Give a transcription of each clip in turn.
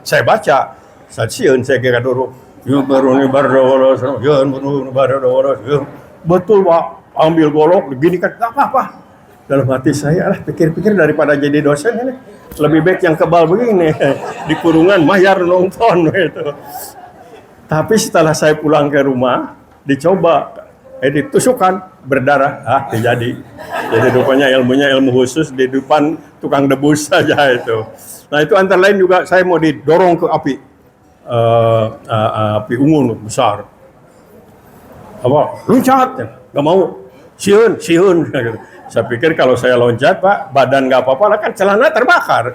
Saya baca, saya sieun saya kira dulu. Betul Pak, ambil golok, begini kan, tak apa-apa. Dalam hati saya, pikir-pikir daripada jadi dosen ini, lebih baik yang kebal begini, di kurungan mayar nonton gitu. Tapi setelah saya pulang ke rumah, dicoba, ditusukkan, berdarah, jadi rupanya ilmunya ilmu khusus di depan tukang debus saja itu. Nah itu antara lain juga saya mau didorong ke api unggun besar. Loncat, nggak mau, sieun. Saya pikir kalau saya loncat Pak, badan nggak apa-apa lah kan celana terbakar.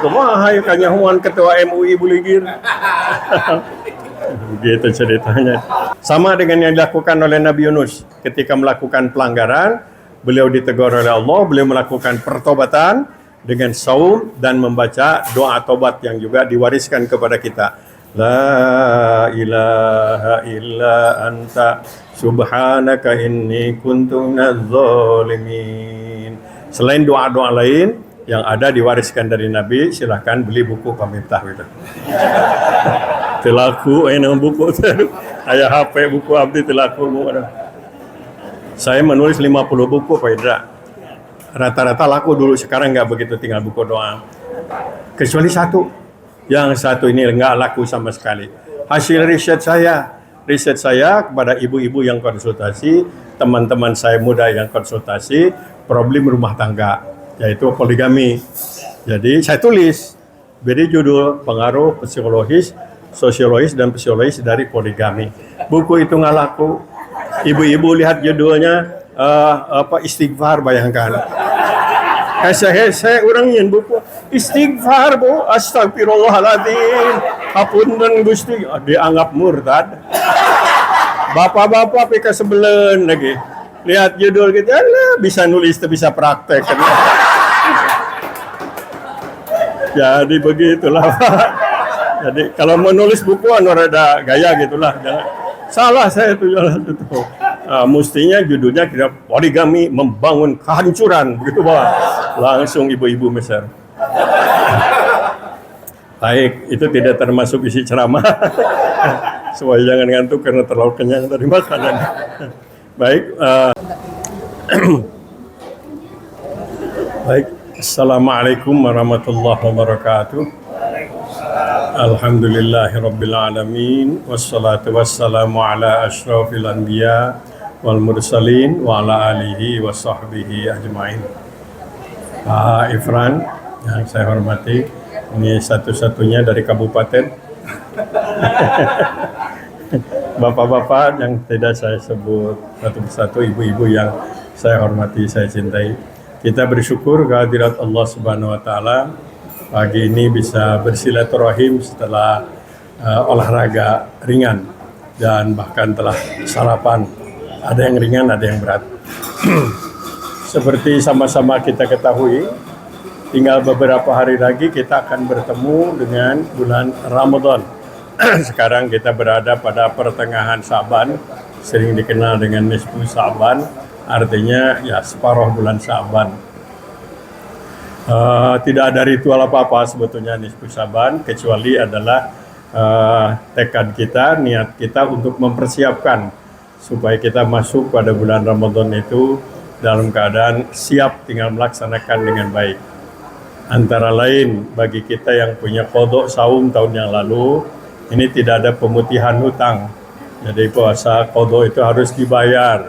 Kumaha ya kanyahuan ketua MUI Buligir. Begitu ceritanya. Sama dengan yang dilakukan oleh Nabi Yunus ketika melakukan pelanggaran, beliau ditegur oleh Allah, beliau melakukan pertobatan dengan saum dan membaca doa tobat yang juga diwariskan kepada kita. La ilaha illa anta subhanaka inni kuntu minadz zalimin. Selain doa-doa lain yang ada diwariskan dari Nabi, silahkan beli buku Pamiftah gitu. Telaku buku aya HP buku abdi telaku. Saya menulis 50 buku Pak Indra. Rata-rata laku dulu, sekarang nggak begitu, tinggal buku doa. Kecuali satu. Yang satu ini nggak laku sama sekali. Hasil riset saya kepada ibu-ibu yang konsultasi, teman-teman saya muda yang konsultasi, problem rumah tangga, yaitu poligami. Jadi saya tulis, beri judul pengaruh psikologis, sosiologis dan psikologis dari poligami. Buku itu nggak laku. Ibu-ibu lihat judulnya istighfar, bayangkan. Hese orang nyen buku istighfar Bu, astagfirullahaladzim, hapunten Gusti, dianggap murtad. Bapak-bapak pika sebelen lagi. Lihat judul gitu, bisa nulis, bisa praktek. Jadi begitulah Pak. Jadi kalau mau nulis buku ada gaya gitulah. Jangan. Salah saya itu jalan itu. Mestinya judulnya kira poligami membangun kehancuran, begitu Pak. Langsung ibu-ibu Mesir. Baik, itu tidak termasuk isi ceramah. Supaya jangan ngantuk karena terlalu kenyang dari makanan. Baik. Baik. Assalamualaikum warahmatullahi wabarakatuh. Alhamdulillahirabbil alamin, wassalatu wassalamu ala asyrafil anbiya wal mursalin wa ala alihi wa sahbihi ajmain. Pak Ifran yang saya hormati, ini satu-satunya dari kabupaten. Bapak-bapak yang tidak saya sebut satu persatu, ibu-ibu yang saya hormati, saya cintai. Kita bersyukur kehadirat Allah Subhanahu wa taala pagi ini bisa bersilaturahim setelah olahraga ringan dan bahkan telah sarapan. Ada yang ringan, ada yang berat. Seperti sama-sama kita ketahui, tinggal beberapa hari lagi kita akan bertemu dengan bulan Ramadan. Sekarang kita berada pada pertengahan Sa'ban, sering dikenal dengan nisfu Sa'ban, artinya ya separuh bulan Sa'ban. Tidak ada ritual apa-apa sebetulnya nisfu Sa'ban, kecuali adalah tekad kita, niat kita untuk mempersiapkan supaya kita masuk pada bulan Ramadan itu dalam keadaan siap, tinggal melaksanakan dengan baik. Antara lain bagi kita yang punya qadha saum tahun yang lalu, ini tidak ada pemutihan hutang. Jadi puasa qadha itu harus dibayar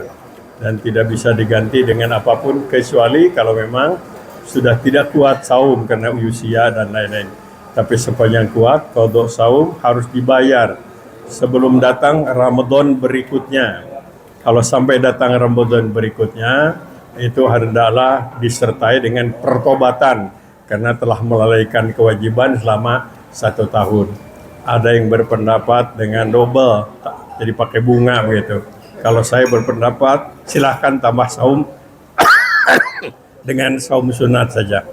dan tidak bisa diganti dengan apapun kecuali kalau memang sudah tidak kuat saum karena usia dan lain-lain. Tapi sepanjang kuat qadha saum harus dibayar sebelum datang Ramadan berikutnya. Kalau sampai datang Ramadan berikutnya, itu hendaklah disertai dengan pertobatan karena telah melalaikan kewajiban selama 1 tahun. Ada yang berpendapat dengan double, jadi pakai bunga begitu. Kalau saya berpendapat, silahkan tambah saum dengan saum sunat saja.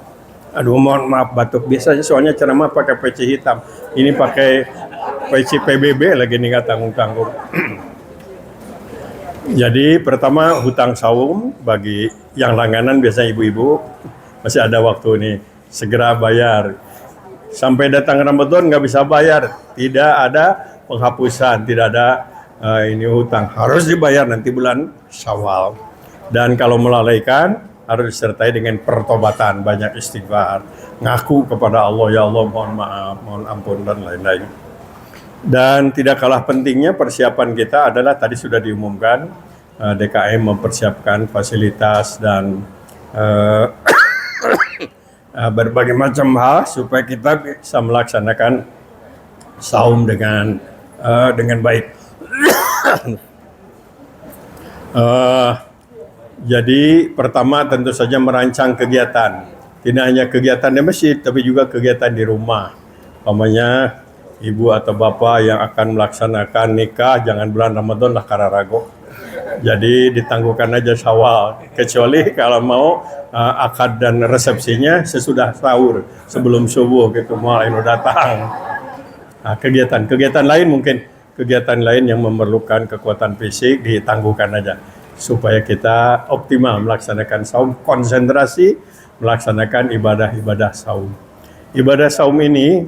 Aduh, mohon maaf batuk. Biasanya soalnya ceramah pakai peci hitam. Ini pakai peci PBB lagi nih, nggak tanggung-tanggung. Jadi pertama hutang saum bagi yang langganan biasanya ibu-ibu masih ada waktu nih, segera bayar. Sampai datang Ramadan nggak bisa bayar, tidak ada penghapusan, tidak ada ini hutang, harus dibayar nanti bulan Syawal. Dan kalau melalaikan harus disertai dengan pertobatan, banyak istighfar, ngaku kepada Allah, ya Allah mohon maaf, mohon ampun dan lain-lain. Dan tidak kalah pentingnya persiapan kita adalah tadi sudah diumumkan, DKM mempersiapkan fasilitas dan berbagai macam hal supaya kita bisa melaksanakan saum dengan baik. Jadi pertama tentu saja merancang kegiatan, tidak hanya kegiatan di masjid tapi juga kegiatan di rumah. Umpamanya ibu atau bapak yang akan melaksanakan nikah jangan bulan Ramadan lah karena ragu. Jadi ditangguhkan aja Syawal, kecuali kalau mau akad dan resepsinya sesudah sahur, sebelum subuh gitu mulai datang. Nah, kegiatan lain mungkin kegiatan lain yang memerlukan kekuatan fisik ditangguhkan aja supaya kita optimal melaksanakan saum, konsentrasi melaksanakan ibadah saum. Ibadah saum ini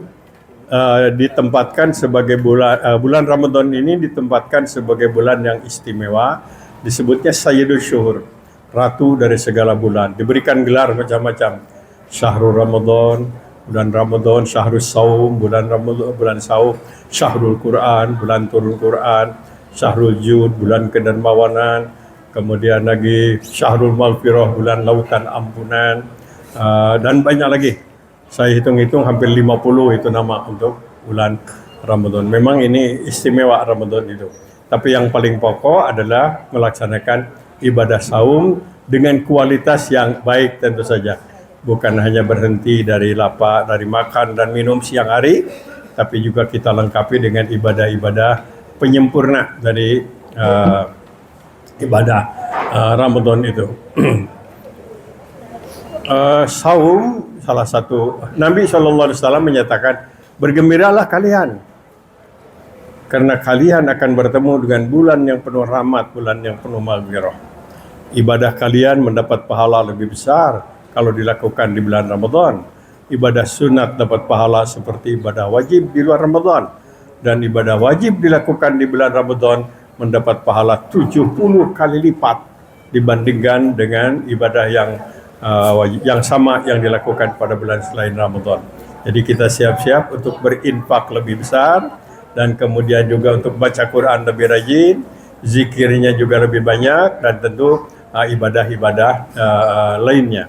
ditempatkan sebagai bulan Ramadan ini ditempatkan sebagai bulan yang istimewa, disebutnya Sayyidul Syuhur, ratu dari segala bulan, diberikan gelar macam-macam. Syahrul Ramadan, bulan Ramadan, Syahrul Saum, bulan Ramadan, bulan Saum, Syahrul Quran, bulan turun Quran, Syahrul Jud, bulan kedermawanan, kemudian lagi Syahrul Maghfirah, bulan lautan ampunan, dan banyak lagi. Saya hitung-hitung hampir 50 itu nama untuk bulan Ramadan. Memang ini istimewa Ramadan itu. Tapi yang paling pokok adalah melaksanakan ibadah saum dengan kualitas yang baik tentu saja. Bukan hanya berhenti dari lapar, dari makan dan minum siang hari, tapi juga kita lengkapi dengan ibadah-ibadah penyempurna dari ibadah Ramadan itu. Saum salah satu Nabi SAW menyatakan, bergembiralah kalian karena kalian akan bertemu dengan bulan yang penuh rahmat, bulan yang penuh maghfirah. Ibadah kalian mendapat pahala lebih besar kalau dilakukan di bulan Ramadan. Ibadah sunat dapat pahala seperti ibadah wajib di luar Ramadan, dan ibadah wajib dilakukan di bulan Ramadan mendapat pahala 70 kali lipat dibandingkan dengan ibadah yang sama yang dilakukan pada bulan selain Ramadan. Jadi kita siap-siap untuk berinfak lebih besar, dan kemudian juga untuk baca Quran lebih rajin, zikirnya juga lebih banyak, dan tentu ibadah-ibadah lainnya.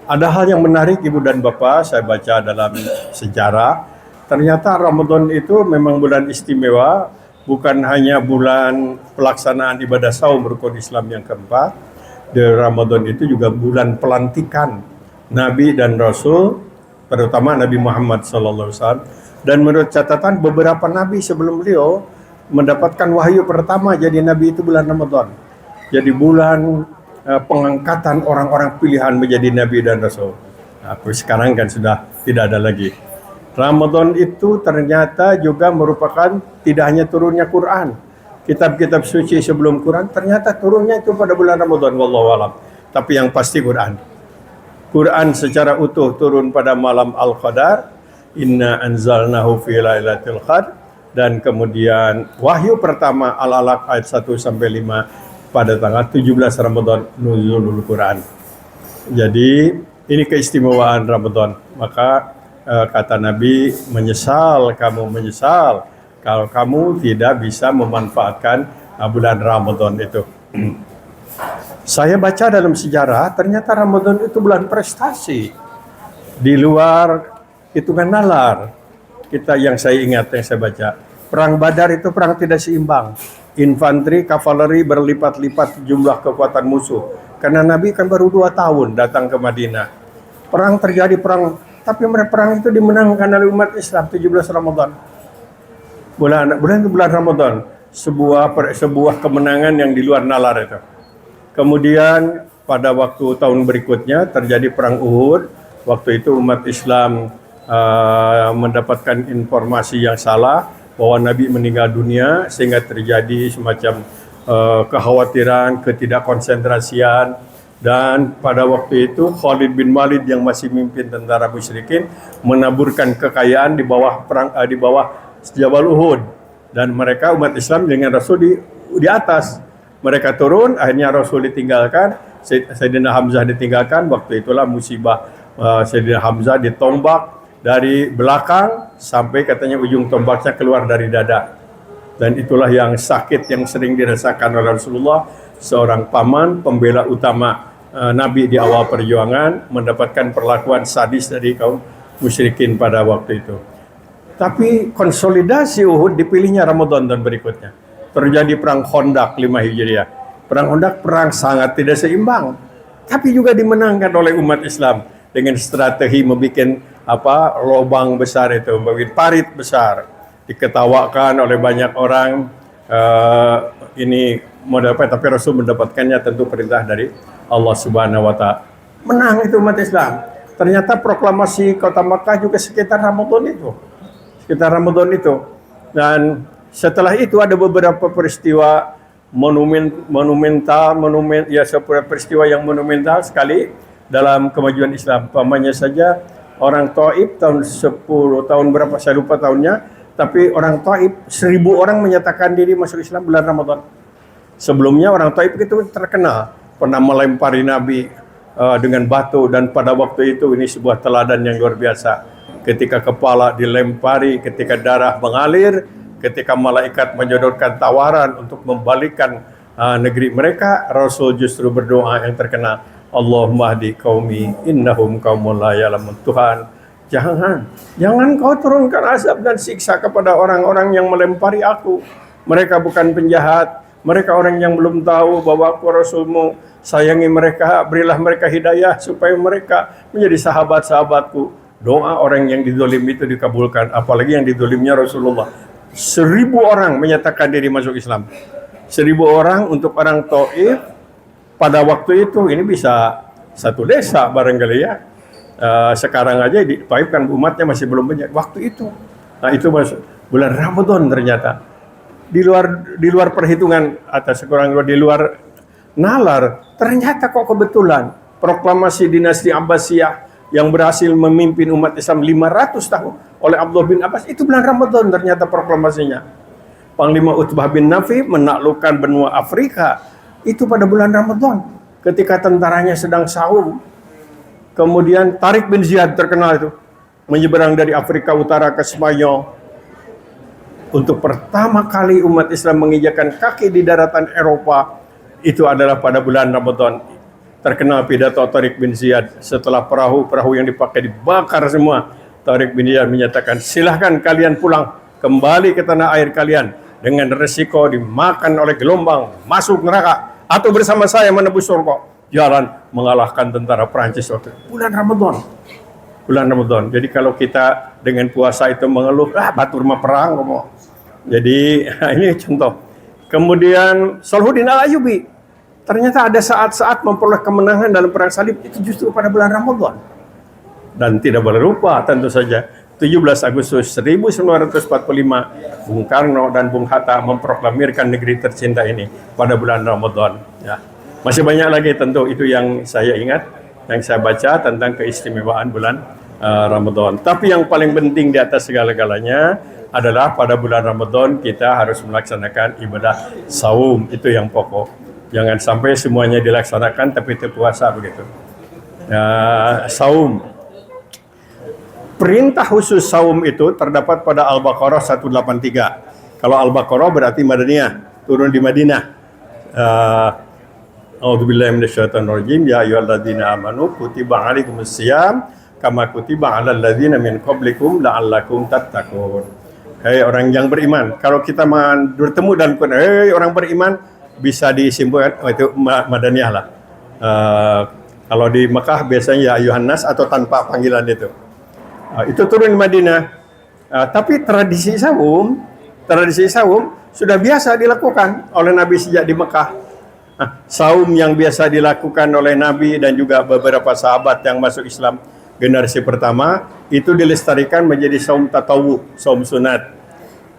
Ada hal yang menarik Ibu dan Bapak, saya baca dalam sejarah, ternyata Ramadan itu memang bulan istimewa, bukan hanya bulan pelaksanaan ibadah saum rukun Islam yang keempat. Di Ramadan itu juga bulan pelantikan Nabi dan Rasul, terutama Nabi Muhammad SAW. Dan menurut catatan beberapa Nabi sebelum beliau mendapatkan wahyu pertama jadi Nabi itu bulan Ramadan. Jadi bulan pengangkatan orang-orang pilihan menjadi Nabi dan Rasul. Nah, sekarang kan sudah tidak ada lagi. Ramadan itu ternyata juga merupakan tidak hanya turunnya Quran. Kitab-kitab suci sebelum Quran ternyata turunnya itu pada bulan Ramadan, wallahu alam. Tapi yang pasti Quran secara utuh turun pada malam Al-Qadar, inna anzalnahu fi lailatul qadar, dan kemudian wahyu pertama Al-Alaq ayat 1 sampai 5 pada tanggal 17 Ramadan nuzulul Quran. Jadi ini keistimewaan Ramadan. Maka kata Nabi, menyesal kalau kamu tidak bisa memanfaatkan bulan Ramadan itu. Saya baca dalam sejarah, ternyata Ramadan itu bulan prestasi. Di luar hitungan nalar. Yang saya ingat, yang saya baca. Perang Badar itu perang tidak seimbang. Infanteri, kavaleri berlipat-lipat jumlah kekuatan musuh. Karena Nabi kan baru 2 tahun datang ke Madinah. Perang terjadi, tapi perang itu dimenangkan oleh umat Islam 17 Ramadan. Bulan Ramadan, sebuah kemenangan yang di luar nalar itu. Kemudian pada waktu tahun berikutnya terjadi perang Uhud. Waktu itu umat Islam mendapatkan informasi yang salah bahwa Nabi meninggal dunia, sehingga terjadi semacam kekhawatiran, ketidakkonsentrasian, Dan pada waktu itu Khalid bin Walid yang masih mimpin tentara musyrikin menaburkan kekayaan di bawah di bawah Jabal Uhud, dan mereka umat Islam dengan Rasul di atas. Mereka turun, akhirnya Rasul ditinggalkan, Sayyidina Hamzah ditinggalkan. Waktu itulah musibah Sayyidina Hamzah ditombak dari belakang sampai katanya ujung tombaknya keluar dari dada. Dan itulah yang sakit yang sering dirasakan oleh Rasulullah, seorang paman pembela utama Nabi di awal perjuangan, mendapatkan perlakuan sadis dari kaum musyrikin pada waktu itu. Tapi konsolidasi Uhud dipilihnya Ramadan dan berikutnya. Terjadi perang Khandaq 5 Hijriah. Perang Khandaq perang sangat tidak seimbang, tapi juga dimenangkan oleh umat Islam dengan strategi membuat lubang besar itu, membuat parit besar. Diketawakan oleh banyak orang, ini modal apa, tapi Rasul mendapatkannya tentu perintah dari Allah Subhanahu wa Ta'ala. Menang itu umat Islam. Ternyata proklamasi kota Makkah juga sekitar Ramadan itu. Dan setelah itu ada beberapa peristiwa peristiwa yang monumental sekali dalam kemajuan Islam. Pamannya saja orang Taif tahun 10 tahun berapa saya lupa tahunnya, tapi orang Taif 1000 orang menyatakan diri masuk Islam bulan Ramadan. Sebelumnya orang Taif itu terkenal pernah melempari Nabi dengan batu, dan pada waktu itu ini sebuah teladan yang luar biasa. Ketika kepala dilempari, ketika darah mengalir, ketika malaikat menyodorkan tawaran untuk membalikkan negeri mereka, Rasul justru berdoa yang terkenal, Allahumma hdi qaumi innahum qaumun la ya'lamun. Tuhan, jangan kau turunkan azab dan siksa kepada orang-orang yang melempari aku. Mereka bukan penjahat, mereka orang yang belum tahu bahwa aku Rasulmu. Sayangi mereka, berilah mereka hidayah supaya mereka menjadi sahabat-sahabatku. Doa orang yang didolim itu dikabulkan, apalagi yang didolimnya Rasulullah. 1000 orang menyatakan diri masuk Islam. 1000 orang untuk orang Taif pada waktu itu, ini bisa satu desa barangkali ya. Sekarang aja di Taif kan umatnya masih belum banyak waktu itu. Nah itu masuk bulan Ramadan ternyata. Di luar perhitungan atau sekurang di luar nalar, ternyata kok kebetulan proklamasi dinasti Abbasiyah yang berhasil memimpin umat Islam 500 tahun oleh Abdullah bin Abbas itu bulan Ramadan ternyata proklamasinya. Panglima Utbah bin Nafi menaklukkan benua Afrika itu pada bulan Ramadan ketika tentaranya sedang saum. Kemudian Tariq bin Ziyad terkenal itu menyeberang dari Afrika Utara ke Spanyol. Untuk pertama kali umat Islam menginjakkan kaki di daratan Eropa itu adalah pada bulan Ramadan. Terkenal pidato Tariq bin Ziyad setelah perahu-perahu yang dipakai dibakar semua. Tariq bin Ziyad menyatakan, silahkan kalian pulang kembali ke tanah air kalian dengan resiko dimakan oleh gelombang, masuk neraka, atau bersama saya menebus surga. Jalan mengalahkan tentara Prancis waktu bulan Ramadan. Jadi kalau kita dengan puasa itu mengeluh, batur mah perang ngomong. Jadi ini contoh. Kemudian Salahuddin Al-Ayyubi ternyata ada saat-saat memperoleh kemenangan dalam perang salib itu justru pada bulan Ramadan. Dan tidak boleh lupa tentu saja 17 Agustus 1945 Bung Karno dan Bung Hatta memproklamirkan negeri tercinta ini pada bulan Ramadan ya. Masih banyak lagi tentu itu yang saya ingat, yang saya baca tentang keistimewaan bulan Ramadan. Tapi yang paling penting di atas segala-galanya adalah pada bulan Ramadan kita harus melaksanakan ibadah saum, itu yang pokok. Jangan sampai semuanya dilaksanakan tapi terpuasa begitu. Saum. Perintah khusus saum itu terdapat pada Al-Baqarah 183. Kalau Al-Baqarah berarti Madaniyah, turun di Madinah. A'udzubillahi minasyaitonirrajim. Ya ayyuhalladzina amanu kutiba 'alaikumusiyam kama kutiba 'alal ladzina min qablikum la'allakum tattaqun. Hei orang yang beriman, kalau kita bertemu dalam Quran, hei orang beriman, bisa disimpulkan itu Madaniyah lah. Kalau di Mekah biasanya ya ayuhan nas atau tanpa panggilan itu. Itu turun di Madinah. Tapi tradisi saum sudah biasa dilakukan oleh Nabi sejak di Mekah. Saum yang biasa dilakukan oleh Nabi dan juga beberapa sahabat yang masuk Islam generasi pertama itu dilestarikan menjadi saum tatawu, saum sunat.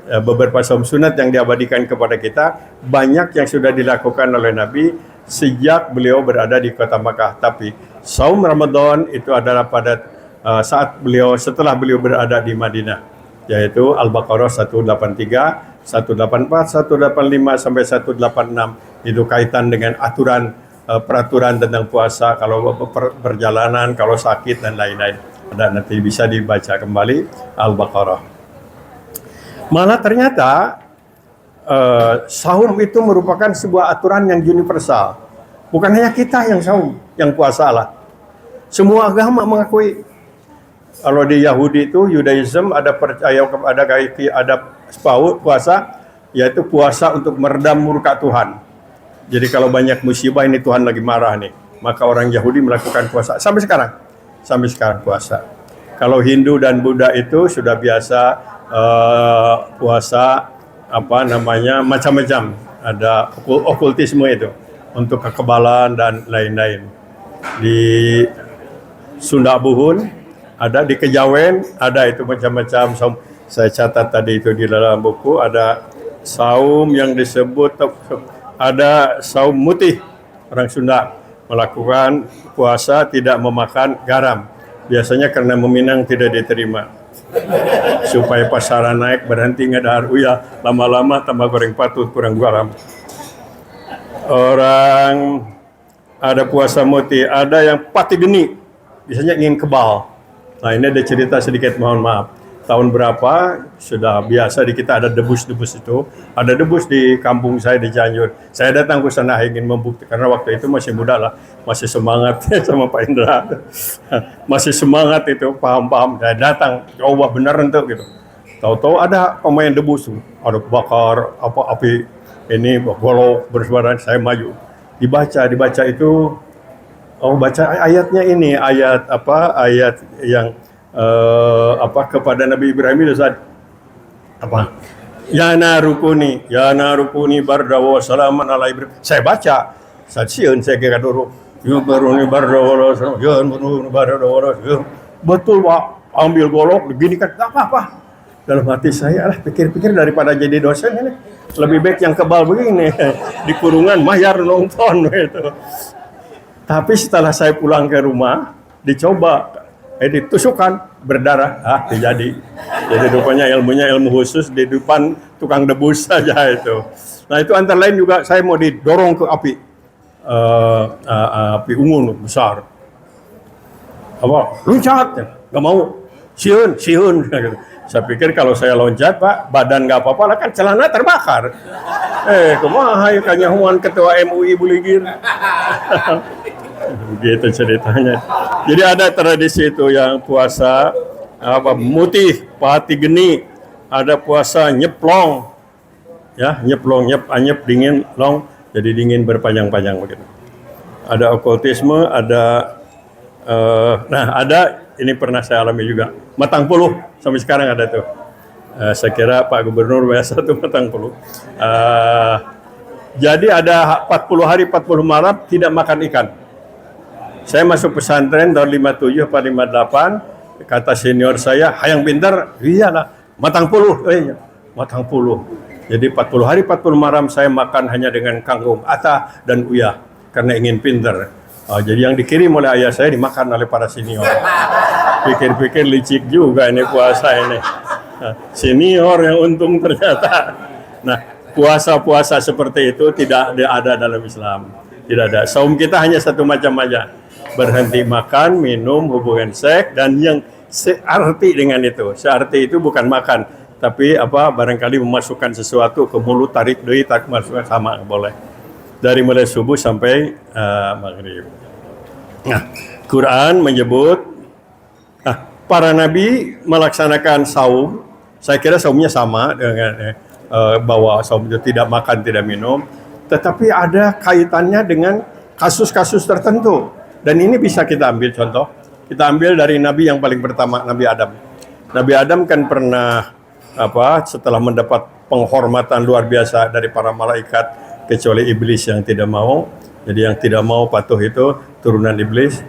Beberapa saum sunat yang diabadikan kepada kita banyak yang sudah dilakukan oleh Nabi sejak beliau berada di kota Makkah. Tapi saum Ramadan itu adalah pada setelah beliau berada di Madinah, yaitu Al-Baqarah 183, 184, 185 sampai 186. Itu kaitan dengan peraturan tentang puasa kalau perjalanan, kalau sakit dan lain-lain. Dan nanti bisa dibaca kembali Al-Baqarah. Malah ternyata saum itu merupakan sebuah aturan yang universal. Bukan hanya kita yang saum, yang puasa lah. Semua agama mengakui. Kalau di Yahudi itu, Judaism ada percaya kepada ada puasa, yaitu puasa untuk meredam murka Tuhan. Jadi kalau banyak musibah ini Tuhan lagi marah nih, maka orang Yahudi melakukan puasa sampai sekarang puasa. Kalau Hindu dan Buddha itu sudah biasa puasa macam-macam. Ada okultisme itu untuk kekebalan dan lain-lain. Di Sunda Buhun ada, di Kejawen ada, itu macam-macam saum. Saya catat tadi itu di dalam buku, ada saum yang disebut, ada saum mutih. Orang Sunda melakukan puasa tidak memakan garam. Biasanya karena meminang tidak diterima. Supaya pasaran naik, berhenti ngedahar uyah, lama-lama tambah goreng patut, kurang garam. Orang ada puasa mutih, ada yang pati geni, biasanya ingin kebal. Nah, ini ada cerita sedikit, mohon maaf. Tahun berapa sudah biasa di kita ada debus-debus itu. Ada debus di kampung saya di Cianjur. Saya datang ke sana ingin membuktikan, karena waktu itu masih muda lah, masih semangat sama Pak Indra. Masih semangat itu, paham-paham. Saya datang, coba benar untuk gitu. Tahu-tahu ada pemain debus, ada bakar api ini golok bersuara, saya maju. Dibaca itu. Baca ayatnya ini, ayat yang kepada Nabi Ibrahim itu ya narukuni barda wa salaman ala Ibrahim. Saya baca, saya kira dulu ya baruni barda wa salaman, betul Pak, ambil golok begini kan, tak apa-apa. Dalam hati saya pikir-pikir, daripada jadi dosen ini lebih baik yang kebal begini di kurungan mayar nonton gitu. Tapi setelah saya pulang ke rumah, dicoba, ditusukkan, berdarah, jadi rupanya ilmunya ilmu khusus di depan tukang debus saja itu. Nah, itu antara lain juga saya mau didorong ke api unggun besar. Loncat, nggak mau, siun. Saya pikir kalau saya loncat, Pak, badan nggak apa-apa lah, kan celana terbakar. Kumaha ya kanyahuan ketua MUI Buligir. Begitu ceritanya. Jadi ada tradisi itu yang puasa mutih, pati geni, ada puasa nyeplong, ya nyep dingin long, jadi dingin berpanjang-panjang begitu. Ada okultisme, ada ini pernah saya alami juga, matang puluh, sampai sekarang ada tuh. Saya kira Pak Gubernur biasa tuh matang puluh. Jadi ada 40 hari 40 malam tidak makan ikan. Saya masuk pesantren tahun 57 atau 58, kata senior saya, hayang pintar, iyalah, matang puluh. Jadi 40 hari 40 malam saya makan hanya dengan kangkung, ata dan uyah, karena ingin pintar. Jadi yang dikirim oleh ayah saya dimakan oleh para senior. Pikir-pikir licik juga ini puasa ini. Senior yang untung ternyata. Nah, puasa-puasa seperti itu tidak ada dalam Islam. Tidak ada. Saum kita hanya satu macam aja. Berhenti makan, minum, hubungan seks, dan yang searti dengan itu. Searti itu bukan makan, tapi barangkali memasukkan sesuatu ke mulut, tarik masukkan, sama boleh. Dari mulai subuh sampai maghrib. Nah, Quran menyebut para nabi melaksanakan saum. Saya kira saumnya sama dengan bahwa saum itu tidak makan, tidak minum, tetapi ada kaitannya dengan kasus-kasus tertentu. Dan ini bisa kita ambil contoh. Kita ambil dari nabi yang paling pertama, Nabi Adam. Nabi Adam kan pernah setelah mendapat penghormatan luar biasa dari para malaikat, kecuali iblis yang tidak mau. Jadi yang tidak mau patuh itu turunan iblis.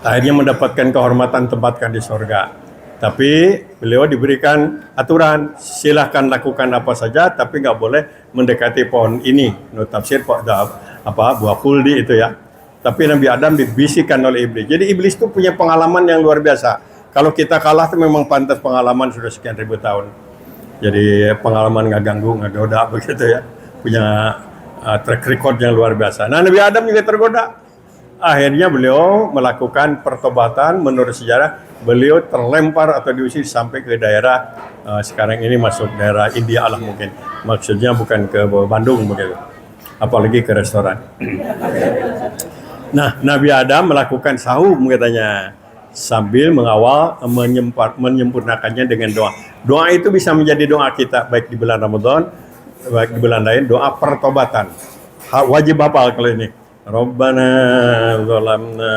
Akhirnya mendapatkan kehormatan, tempatkan di surga. Tapi beliau diberikan aturan, silahkan lakukan apa saja, tapi nggak boleh mendekati pohon ini. Menurut tafsir buah kuldi itu ya. Tapi Nabi Adam dibisikkan oleh iblis. Jadi iblis itu punya pengalaman yang luar biasa. Kalau kita kalah itu memang pantas pengalaman sudah sekian ribu tahun. Jadi pengalaman nggak ganggu, nggak goda begitu ya. Punya track record yang luar biasa. Nah Nabi Adam juga tergoda. Akhirnya beliau melakukan pertobatan. Menurut sejarah beliau terlempar atau diusir sampai ke daerah sekarang ini masuk daerah India lah mungkin. Maksudnya bukan ke Bandung begitu. Apalagi ke restoran. Nah Nabi Adam melakukan saum katanya. Sambil mengawal menyempurnakannya dengan doa. Doa itu bisa menjadi doa kita baik di bulan Ramadan, baik di bulan lain, doa pertobatan. Wajib hafal kalau ini. Rabbana zalamna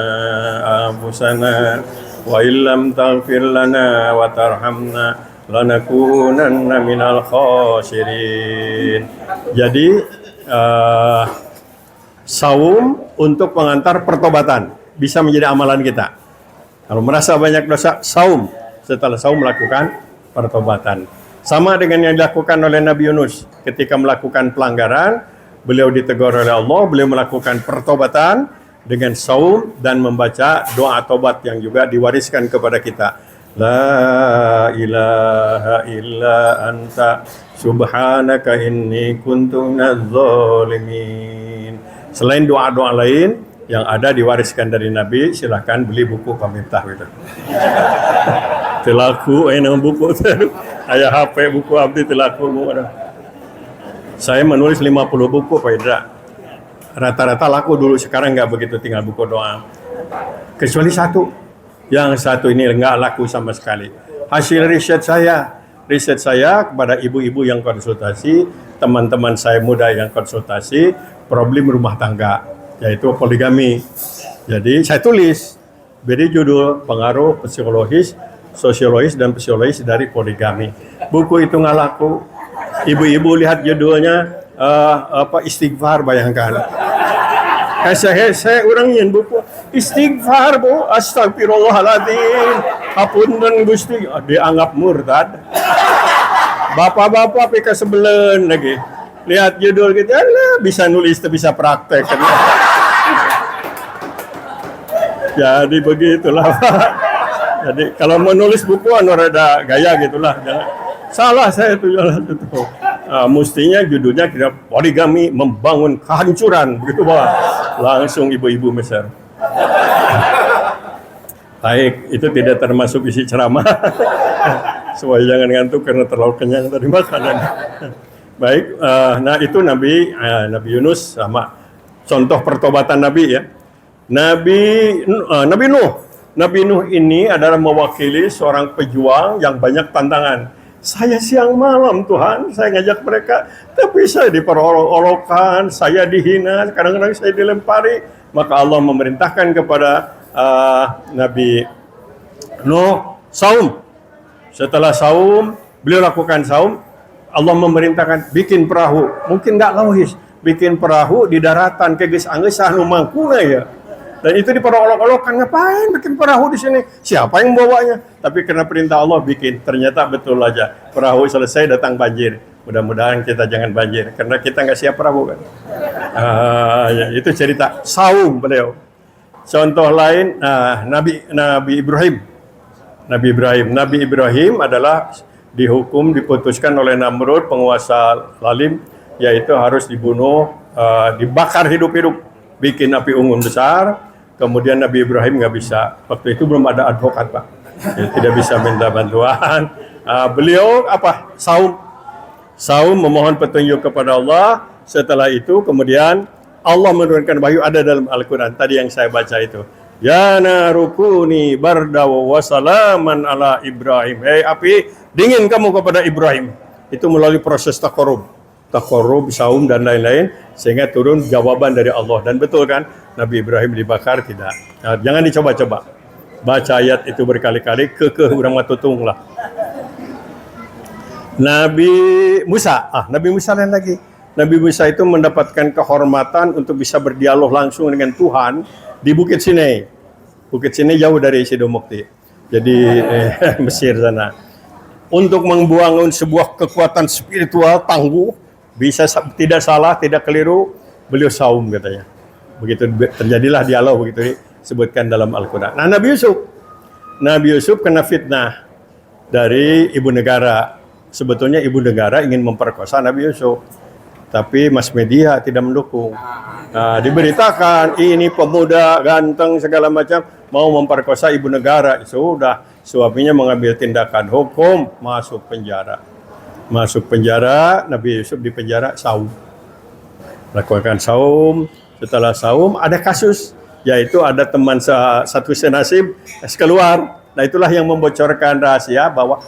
anfusana wa illam taghfir lana wa tarhamna lanakunanna minal khasirin. Jadi saum untuk pengantar pertobatan bisa menjadi amalan kita. Kalau merasa banyak dosa, saum. Setelah saum melakukan pertobatan. Sama dengan yang dilakukan oleh Nabi Yunus. Ketika melakukan pelanggaran, beliau ditegur oleh Allah, beliau melakukan pertobatan dengan saum dan membaca doa tobat yang juga diwariskan kepada kita. La ilaha illa anta subhanaka inni kuntu minadz zalimin. Selain doa-doa lain yang ada diwariskan dari Nabi, silahkan beli buku Pamiftah gitu. Telaku, nama buku itu. Ayah HP buku abdi telaku. Saya menulis 50 buku Pak Indra. Rata-rata laku dulu, sekarang nggak begitu, tinggal buku doa. Kecuali satu. Yang satu ini nggak laku sama sekali. Hasil riset saya kepada ibu-ibu yang konsultasi, teman-teman saya muda yang konsultasi, problem rumah tangga. Yaitu poligami. Jadi saya tulis, beri judul pengaruh psikologis, sosiologis dan psikologis dari poligami. Buku itu nggak laku. Ibu-ibu lihat judulnya istighfar, bayangkan. Hese orang yang buku istighfar bu, astagfirullahaladzim, hapunten Gusti, dianggap murtad. Bapak-bapak PK sebelen lagi. Lihat judul gitu, bisa nulis, bisa praktek. Jadi begitulah. Jadi kalau menulis buku ada gaya gitulah. Salah saya itu. Mestinya judulnya kira poligami membangun kehancuran begitu Pak. Langsung ibu-ibu Mesir. Baik, itu tidak termasuk isi ceramah. Supaya jangan ngantuk karena terlalu kenyang tadi makanan. Baik, nah itu Nabi Yunus sama contoh pertobatan Nabi ya. Nabi Nuh ini adalah mewakili seorang pejuang yang banyak tantangan. Saya siang malam Tuhan, saya ngajak mereka, tapi saya diperolok-olokan, saya dihina, kadang-kadang saya dilempari. Maka Allah memerintahkan kepada Nabi Nuh saum. Setelah saum, beliau lakukan saum. Allah memerintahkan bikin perahu, mungkin nggak logis, bikin perahu di daratan ke geus-anggeusah nu mangkuna ya. Dan itu diperolok-olokkan, ngapain bikin perahu di sini? Siapa yang bawanya? Tapi karena perintah Allah bikin, ternyata betul aja. Perahu selesai datang banjir. Mudah-mudahan kita jangan banjir, karena kita nggak siap perahu kan. Ya, itu cerita saum beliau. Contoh lain, Nabi Ibrahim adalah dihukum, diputuskan oleh Namrud, penguasa zalim, yaitu harus dibunuh, dibakar hidup-hidup, bikin api unggun besar. Kemudian Nabi Ibrahim nggak bisa, waktu itu belum ada advokat Pak, tidak bisa minta bantuan. Beliau saum memohon petunjuk kepada Allah. Setelah itu kemudian Allah menurunkan wahyu, ada dalam Al-Quran tadi yang saya baca itu. Ya narukuni barda wa salaman ala Ibrahim. Hei api, dingin kamu kepada Ibrahim. Itu melalui proses takorub, saum dan lain-lain, sehingga turun jawaban dari Allah. Dan betul kan, Nabi Ibrahim dibakar tidak. Nah, jangan dicoba-coba. Baca ayat itu berkali-kali, urang matutung lah. Nabi Musa lain lagi. Nabi Musa itu mendapatkan kehormatan untuk bisa berdialog langsung dengan Tuhan di Bukit Sinai. Bukit Sinai jauh dari Sidomukti. Jadi Mesir sana. Untuk membangun sebuah kekuatan spiritual tangguh, bisa tidak salah, tidak keliru, beliau saum katanya. Begitu terjadilah dialog begitu disebutkan dalam Al-Quran. Nah, Nabi Yusuf kena fitnah dari ibu negara. Sebetulnya ibu negara ingin memperkosa Nabi Yusuf, tapi mass media tidak mendukung. Nah, diberitakan ini pemuda ganteng segala macam mau memperkosa ibu negara. Sudah, suaminya mengambil tindakan hukum, masuk penjara. Nabi Yusuf di penjara saum. Lakukan saum. Setelah saum ada kasus, yaitu ada teman satu senasib keluar. Nah, itulah yang membocorkan rahasia bahwa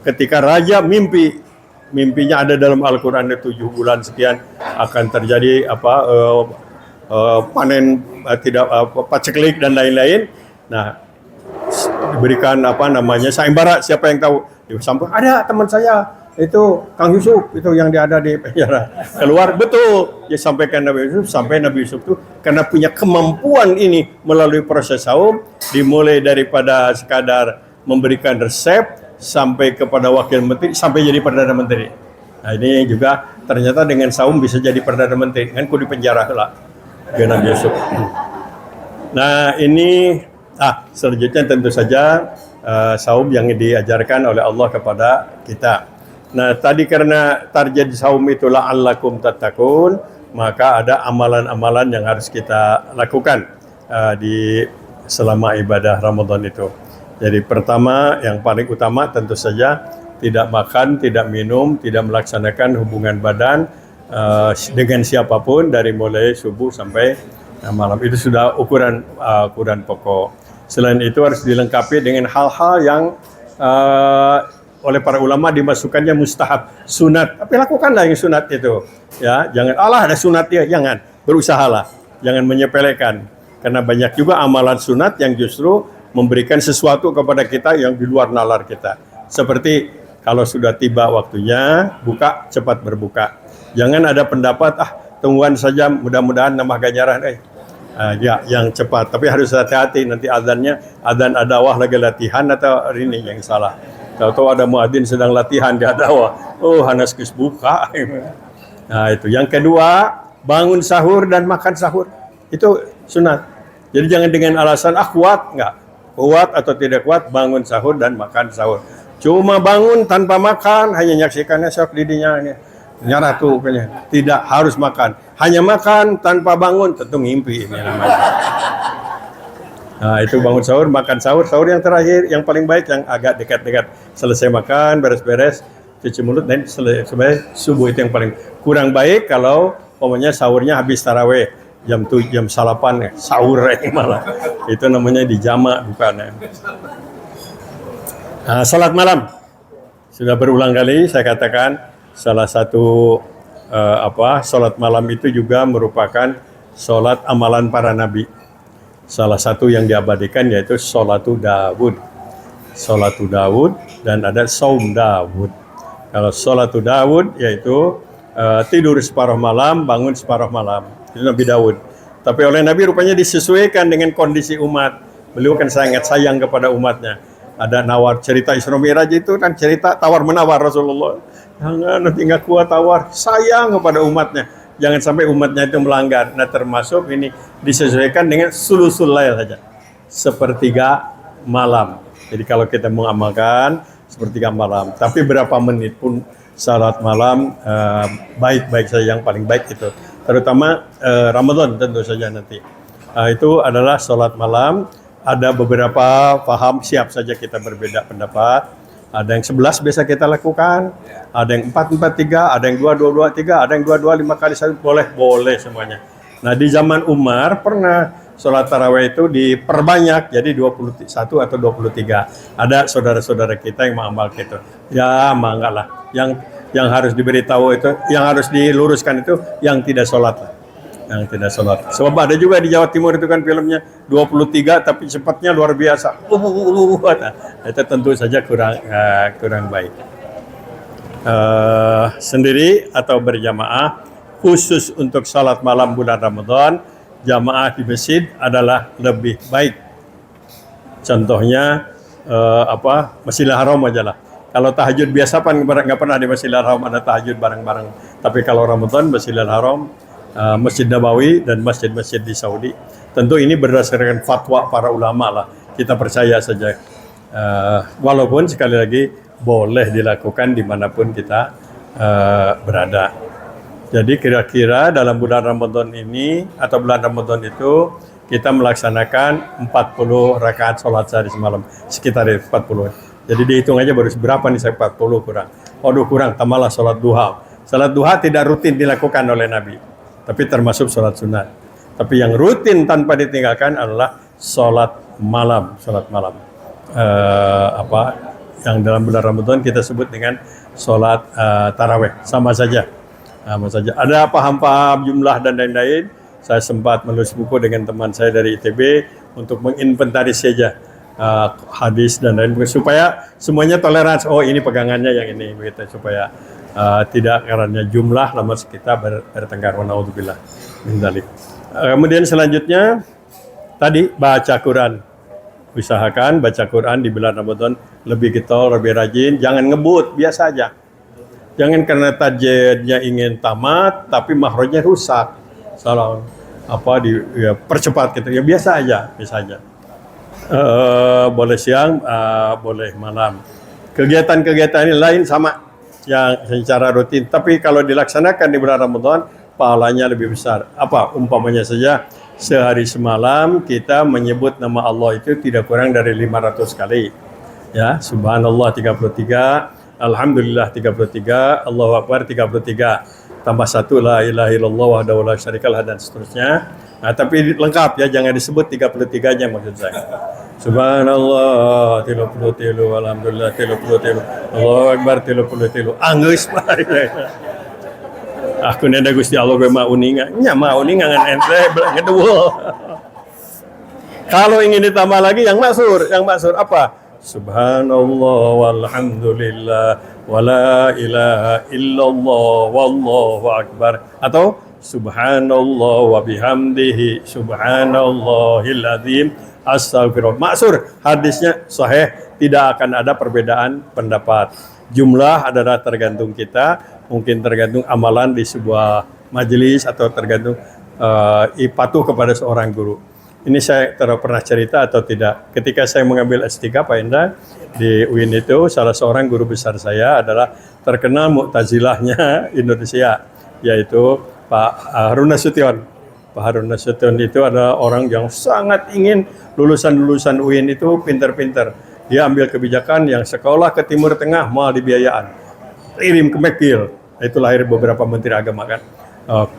ketika raja mimpinya ada dalam Al-Quran 7 bulan sekian akan terjadi panen tidak paceklik dan lain-lain. Nah, diberikan sayembara, siapa yang tahu? Sampai ada teman saya itu Kang Yusuf itu yang dia ada di penjara keluar, betul dia sampaikan Nabi Yusuf, sampai Nabi Yusuf itu karena punya kemampuan ini melalui proses saum, dimulai daripada sekadar memberikan resep sampai kepada wakil menteri sampai jadi perdana menteri. Nah, ini juga ternyata dengan saum bisa jadi perdana menteri kan di penjara lah Nabi Yusuf. Nah, ini selanjutnya tentu saja saum yang diajarkan oleh Allah kepada kita. Nah, tadi karena target saum itu la'allakum tattaqun, maka ada amalan-amalan yang harus kita lakukan di selama ibadah Ramadan itu. Jadi pertama, yang paling utama tentu saja tidak makan, tidak minum, tidak melaksanakan hubungan badan dengan siapapun dari mulai subuh sampai malam. Itu sudah ukuran pokok. Selain itu harus dilengkapi dengan hal-hal yang oleh para ulama dimasukkannya mustahab, sunat. Tapi lakukanlah yang sunat itu. Ya, jangan ada sunat ya, jangan. Berusahalah, jangan menyepelekan. Karena banyak juga amalan sunat yang justru memberikan sesuatu kepada kita yang di luar nalar kita. Seperti kalau sudah tiba waktunya buka, cepat berbuka. Jangan ada pendapat tungguan saja, mudah-mudahan nambah ganjaran. Ya, yang cepat. Tapi harus hati-hati nanti azan adawah lagi latihan atau ini yang salah. Tahu-tahu ada muadzin sedang latihan di adawah. Hanas kus buka. Nah, itu. Yang kedua, bangun sahur dan makan sahur. Itu sunat. Jadi jangan dengan alasan kuat, enggak. Kuat atau tidak kuat, bangun sahur dan makan sahur. Cuma bangun tanpa makan, hanya nyaksikannya sok didinya ini. Nyara tuh kayaknya. Tidak harus makan. Hanya makan tanpa bangun, tentu ngimpi ini namanya. Nah, itu bangun sahur, makan sahur. Sahur yang terakhir, yang paling baik, yang agak dekat-dekat. Selesai makan, beres-beres, cuci mulut, dan selesai subuh itu yang paling kurang baik kalau pokoknya sahurnya habis taraweh. Jam salapan, sahur malah. Itu namanya dijamak, bukan. Nah, salat malam. Sudah berulang kali saya katakan, salah satu salat malam itu juga merupakan salat amalan para nabi. Salah satu yang diabadikan yaitu Sholatu Daud. Sholatu Daud dan ada Saum Daud. Kalau Sholatu Daud yaitu tidur separuh malam, bangun separuh malam. Itu Nabi Daud. Tapi oleh Nabi rupanya disesuaikan dengan kondisi umat. Beliau kan sangat sayang kepada umatnya. Ada nawar cerita Isra Mi'raj itu kan cerita tawar-menawar Rasulullah. Jangan nanti nggak kuat tawar, sayang kepada umatnya. Jangan sampai umatnya itu melanggar. Nah, termasuk ini disesuaikan dengan sulusul lail saja. Sepertiga malam. Jadi kalau kita mengamalkan sepertiga malam. Tapi berapa menit pun salat malam baik-baik saja, yang paling baik itu. Terutama Ramadan tentu saja nanti. Itu adalah salat malam. Ada beberapa paham, siap saja kita berbeda pendapat. Ada yang 11 biasa kita lakukan, ada yang 4-4-3, ada yang 2-2-2-3, ada yang 2-2-5 kali 1, boleh semuanya. Nah, di zaman Umar pernah sholat tarawih itu diperbanyak jadi 21 atau 23. Ada saudara-saudara kita yang mengamal gitu. Ya, enggak lah. Yang harus diberitahu itu, yang harus diluruskan itu yang tidak sholat lah. Yang tidak sholat. Sebab ada juga di Jawa Timur itu kan filmnya 23 tapi cepatnya luar biasa. Itu tentu saja kurang baik. Sendiri atau berjamaah, khusus untuk salat malam bulan Ramadan, jamaah di masjid adalah lebih baik. Contohnya Masjidil Haram aja lah. Kalau tahajud biasa nggak pernah di Masjidil Haram ada tahajud bareng-bareng. Tapi kalau Ramadan Masjidil Haram Masjid Nabawi dan masjid-masjid di Saudi. Tentu ini berdasarkan fatwa para ulama lah. Kita percaya saja. Walaupun sekali lagi boleh dilakukan dimanapun kita berada. Jadi kira-kira dalam bulan Ramadan ini atau bulan Ramadan itu kita melaksanakan 40 rakaat sholat sehari semalam, sekitar 40. Jadi dihitung aja baru berapa nih, saya 40 kurang. Waduh kurang, tambahlah sholat duha. Sholat duha tidak rutin dilakukan oleh Nabi, tapi termasuk sholat sunat. Tapi yang rutin tanpa ditinggalkan adalah sholat malam. Sholat malam. Yang dalam bulan Ramadan kita sebut dengan sholat taraweh, sama saja. Ada paham-paham jumlah dan lain-lain. Saya sempat menulis buku dengan teman saya dari ITB untuk menginventaris saja hadis dan lain, supaya semuanya toleransi. Oh ini pegangannya yang ini, begitu, supaya tidak karena jumlah lama kita bertengkar. Naudzubillah min dzalik. Kemudian selanjutnya tadi baca Quran. Usahakan baca Quran di bulan Ramadan lebih getol, lebih rajin, jangan ngebut, biasa aja. Jangan karena tajwidnya ingin tamat tapi makhrajnya rusak. Salah percepat gitu. Ya biasa aja. Boleh siang, boleh malam. Kegiatan-kegiatan ini lain sama yang secara rutin, tapi kalau dilaksanakan di bulan Ramadan pahalanya lebih besar. Umpamanya saja sehari semalam kita menyebut nama Allah itu tidak kurang dari 500 kali. Ya, subhanallah 33, alhamdulillah 33, Allahu akbar 33. Tambah 1 la ilaha illallah wahdahu la syarikalah dan seterusnya. Nah, tapi lengkap ya, jangan disebut 33-nya maksud saya. Subhanallah 33, alhamdulillah 33, Allahu akbar 33. Anggeus bae. Aku nenda Gusti Allah gue mau uningan. Nya mau uningan ente ngedeuel. Kalau ingin ditambah lagi yang maksur apa? Subhanallah walhamdulillah wala ilaha illallah wallahu akbar, atau subhanallah wa bihamdihi subhanallahil azim astaghfirullah. Maksur, hadisnya sahih, tidak akan ada perbedaan pendapat. Jumlah adalah tergantung kita, mungkin tergantung amalan di sebuah majelis atau tergantung patuh kepada seorang guru. Ini saya pernah cerita atau tidak. Ketika saya mengambil S3 Pak Indra di UIN itu, salah seorang guru besar saya adalah terkenal Mu'tazilahnya Indonesia, yaitu Pak Harun Nasution. Pak Harun Nasution itu adalah orang yang sangat ingin lulusan-lulusan UIN itu pinter-pinter. Dia ambil kebijakan yang sekolah ke Timur Tengah mau dibiayaan, kirim ke Mekil. Itu lahir beberapa menteri agama kan,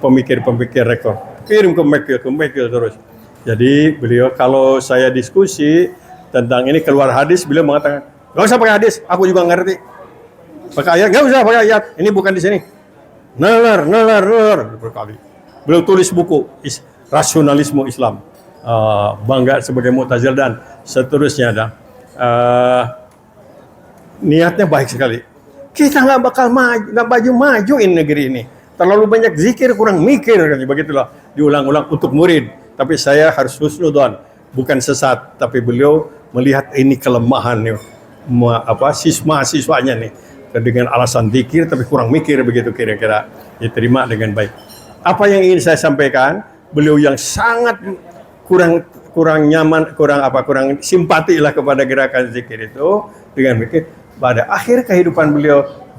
pemikir-pemikir rektor, kirim ke Mekil terus. Jadi beliau kalau saya diskusi tentang ini keluar hadis, beliau mengatakan, nggak usah pakai hadis, aku juga ngerti. Pakai ayat, nggak usah pakai ayat, ini bukan di sini. Nalar, berkali. Beliau tulis buku Rasionalisme Islam, bangga sebagai Mu'tazil dan seterusnya. Niatnya baik sekali. Kita nggak bakal majuin negeri ini. Terlalu banyak zikir, kurang mikir, begitulah. Diulang-ulang untuk murid. Tapi saya harus husnudzon, bukan sesat. Tapi beliau melihat ini kelemahan siswa-siswanya nih, dengan alasan zikir tapi kurang mikir, begitu kira-kira. Diterima dengan baik. Apa yang ingin saya sampaikan, beliau yang sangat kurang nyaman, kurang simpati lah kepada gerakan zikir itu, dengan mikir pada akhir kehidupan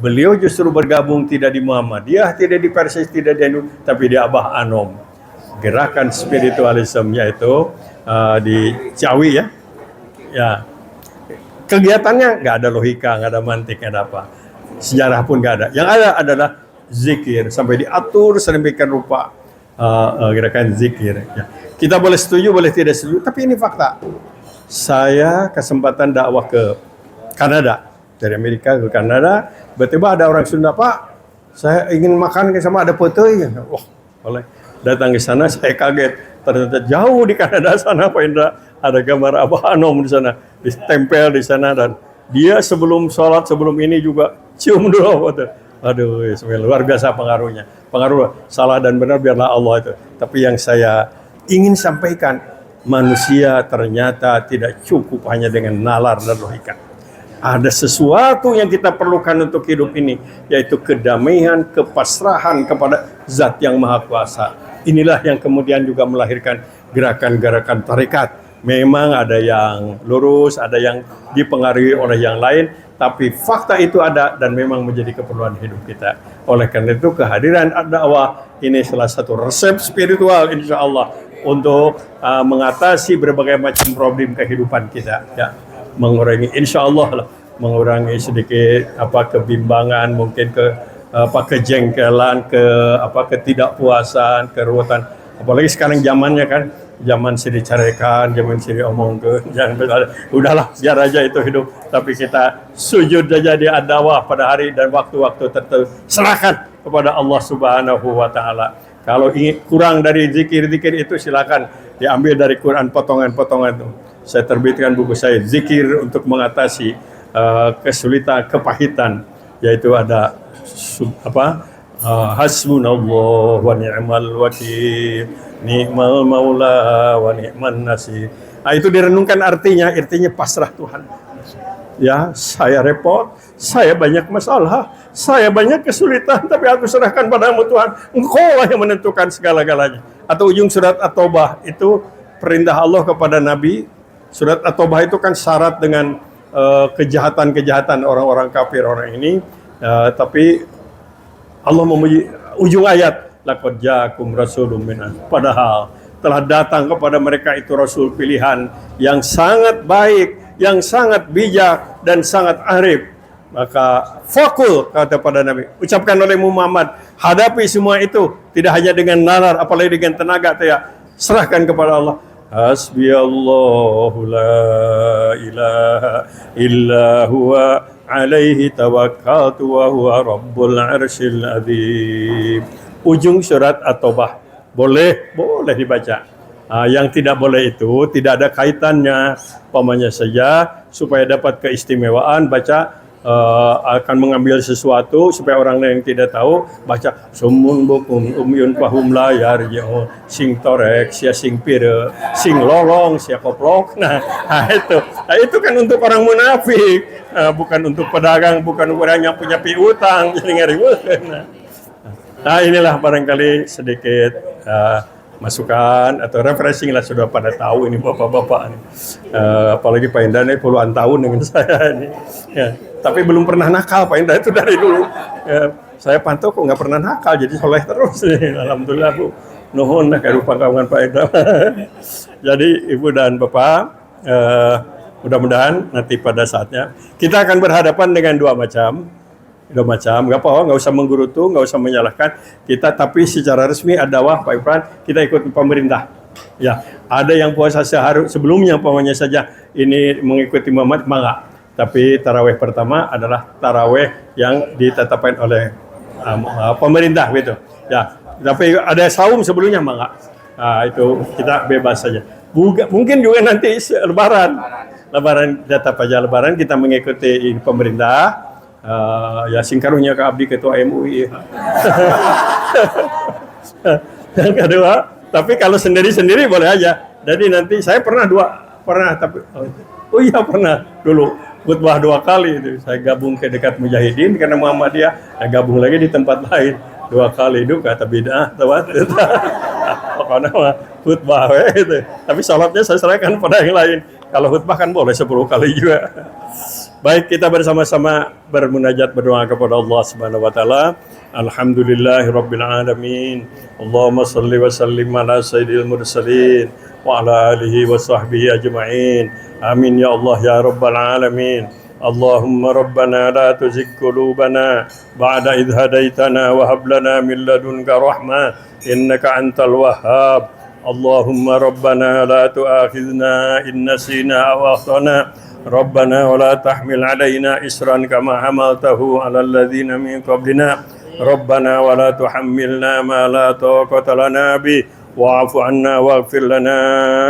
beliau justru bergabung tidak di Muhammadiyah, tidak di Persis, tidak di NU, tapi di Abah Anom. Gerakan spiritualisme yaitu di Ciawi ya. Kegiatannya nggak ada logika, nggak ada mantik, nggak ada apa. Sejarah pun nggak ada. Yang ada adalah zikir, sampai diatur sedemikian rupa gerakan zikir. Ya. Kita boleh setuju, boleh tidak setuju, tapi ini fakta. Saya kesempatan dakwah ke Kanada, dari Amerika ke Kanada, tiba-tiba ada orang Sunda, Pak, saya ingin makan sama ada putih. Wah, boleh. Datang ke sana, saya kaget. Ternyata jauh di Kanada sana, Pak Indra, ada gambar Abah Anom di sana, ditempel di sana, dan dia sebelum sholat, sebelum ini juga cium dulu. Aduh, luar biasa pengaruhnya. Pengaruh salah dan benar biarlah Allah itu. Tapi yang saya ingin sampaikan, manusia ternyata tidak cukup hanya dengan nalar dan logika. Ada sesuatu yang kita perlukan untuk hidup ini, yaitu kedamaian, kepasrahan kepada Zat yang Maha Kuasa. Inilah yang kemudian juga melahirkan gerakan-gerakan tarekat. Memang ada yang lurus, ada yang dipengaruhi oleh yang lain, tapi fakta itu ada dan memang menjadi keperluan hidup kita. Oleh karena itu kehadiran dakwah ini salah satu resep spiritual insya Allah untuk mengatasi berbagai macam problem kehidupan kita. Ya, mengurangi insya Allah lah, mengurangi sedikit kebimbangan, mungkin kejengkelan, ketidakpuasan, keruwetan. Apalagi sekarang zamannya kan, zaman sih dicarekan, zaman sih diomongkan, jangan udahlah biar aja itu hidup. Tapi kita sujud saja di ad-dawah pada hari dan waktu-waktu tertentu, serahkan kepada Allah Subhanahu wa taala. Kalau ingin kurang dari zikir-zikir itu silakan diambil dari Quran potongan-potongan itu. Saya terbitkan buku saya zikir untuk mengatasi kesulitan, kepahitan, yaitu ada hasbunallah wa ni'mal wakil, ni'mal maula wa ni'man nasir. Itu direnungkan artinya pasrah Tuhan. Ya, saya repot, saya banyak masalah, saya banyak kesulitan, tapi aku serahkan padamu Tuhan. Engkau lah yang menentukan segala-galanya. Atau ujung surat At-Taubah itu perintah Allah kepada Nabi. Surat At-Taubah itu kan syarat dengan kejahatan-kejahatan orang-orang kafir orang ini. Tapi Allah memuji ujung ayat, laqad ja'akum rasulun minna. Padahal telah datang kepada mereka itu rasul pilihan yang sangat baik, yang sangat bijak dan sangat arif. Maka fakul, kata pada Nabi, ucapkan oleh Muhammad, hadapi semua itu tidak hanya dengan nalar, apalagi dengan tenaga, serahkan kepada Allah. Hasbiyallahu la ilaha illa huwa alaihi tawakkaltu wa huwa rabbul arsyil azim. Ujung surat At-Taubah. Boleh dibaca. Yang tidak boleh itu tidak ada kaitannya, pamannya saja supaya dapat keistimewaan baca akan mengambil sesuatu supaya orang lain yang tidak tahu baca sumun bukum umyun pahum layar yarji'un, sing torek sia sing pire sing lolong sia koplok. Itu kan untuk orang munafik, bukan untuk pedagang, bukan orang yang punya piutang jadi ngariweukeun. Nah inilah barangkali sedikit masukan atau refreshing lah, sudah pada tahu ini bapak-bapak ini. Apalagi Pak Indah ini puluhan tahun dengan saya ini. Ya, tapi belum pernah nakal Pak Indah itu dari dulu. Ya, saya pantau kok nggak pernah nakal, jadi soleh terus. Alhamdulillah Bu. Nuhun lah kayak kawan Pak Indah. Jadi Ibu dan Bapak, mudah-mudahan nanti pada saatnya kita akan berhadapan dengan dua macam, nggak apa-apa, nggak usah menggerutu, nggak usah menyalahkan kita, tapi secara resmi ad-dawah Pak Ifran kita ikut pemerintah. Ya, ada yang puasa sehari sebelumnya pokoknya saja ini mengikuti Muhammad, mangga. Tapi tarawih pertama adalah tarawih yang ditetapkan oleh pemerintah gitu. Ya, tapi ada saum sebelumnya mangga. Itu kita bebas saja. Mungkin juga nanti lebaran tetap aja lebaran kita mengikuti pemerintah. Ya singkarunya ke abdi ketua MUI. Yang kedua, tapi kalau sendiri-sendiri boleh aja. Jadi nanti saya pernah tapi pernah dulu khutbah 2 kali itu. Saya gabung ke dekat Mujahidin karena Muhammadiyah, saya gabung lagi di tempat lain 2 kali itu kata bid'ah pokoknya khutbah itu. Tapi salatnya saya serahkan pada yang lain. Kalau khutbah kan boleh 10 kali juga. Baik, kita bersama-sama bermunajat berdoa kepada Allah Subhanahu wa taala. Alhamdulillahirabbil alamin. Allahumma shalli wa sallim ala sayyidil mursalin wa ala alihi wa sahbihi ajma'in. Amin ya Allah ya rabbal alamin. Allahumma rabbana la tuzigh qulubana ba'da idh hadaitana wa hab lana min ladunka rahmah innaka antal wahhab. Allahumma rabbana la tu'akhidhna in nasina aw akhtana. ربنا ولا تحمل علينا إسرا كما حملته على الذين من قبلنا ربنا ولا تحملنا ما لا طاقة لنا به واعف عنا واغفر لنا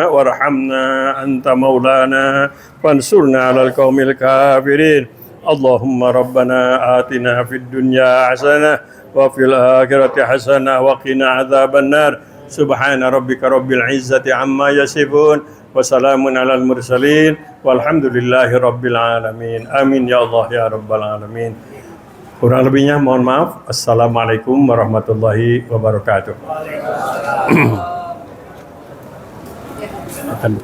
وارحمنا أنت مولانا فانصرنا على القوم الكافرين اللهم ربنا آتنا في الدنيا حسنة وفي الآخرة حسنة وقنا عذاب النار سبحان ربك رب العزة عما يصفون Wassalamun alal mursalin. Walhamdulillahi rabbil alamin. Amin ya Allah ya rabbal alamin. Kurang lebihnya mohon maaf. Assalamualaikum warahmatullahi wabarakatuh. Akan